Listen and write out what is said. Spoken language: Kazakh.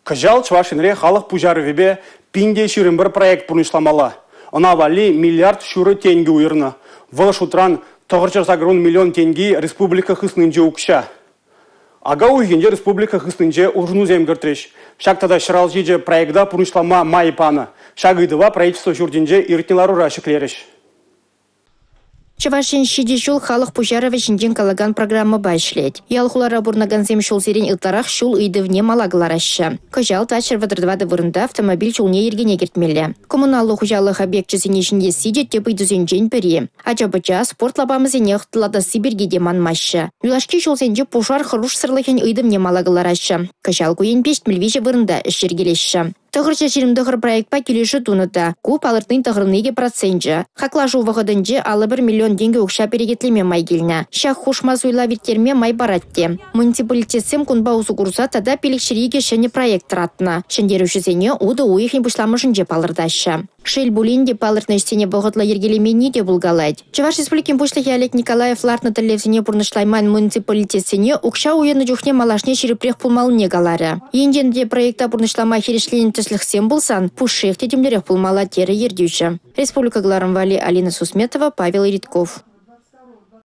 Кыжал Чувашинре халық пужары вебе пинде ширин бір проект пунышламала. Она вали миллиард шуры тенге уйрна. Выл шутран 900 миллион тенге республика хыснынже укша. Ага уйгенде республика хыснынже ужну земгертреш. Шак тада шырал жеже проектда пунышлама майпаны. Шагыдыва правительство журдинже иртнелару рашыклереш. Чавашин шиди шул халық пужарова шинден калаган программа байшлет. Ялхулара бурнаган зем шул зерен илтарах шул ыйдывне малагларашы. Кыжал тачыр вадырдвады вырында автомобиль шулне ергене кертмелі. Коммуналлы хужалық объектчесіне шинде сидет тепы дүзенжен пері. Ача-бача спорт лабамызене ықтылада Сибирге деманмашы. Юлашки шул зенде пужар хыруш сырлыхен ыйдывне малагларашы. Кыжал куен пешт мильвиже вырында ішшергелеші. Тығырча жерімдіғыр проектпа келеші туныда. Куп алыртын тығырныге процентжі. Хақлашу вағыдынжы алы 1 миллион денге ұқша перегетлеме май келіні. Шақ хушма суйла виттерме май баратте. Муниципалитетсем күнба ұзы күрса тада пелікшіреге шәне проект ратына. Шендерушізене уды уйхын бұшламышын жеп алырдашы. Шел булинде палыртны штене бұғытла ергелемені де бұлгалайды. Чуваш республикин пушлығы Олег Николаев лартны тілевзіне бұрнышлайман муниципалитетсене ұқша уйыны жүхне малашне шерепрех пулмалыне галары. Енденде проекта бұрнышлама херешлен төсліхсен болсан, пушшех тедемлерек пулмала тері ердюші. Республика Гларамвали, Алина Сусметова, Павел Иритков.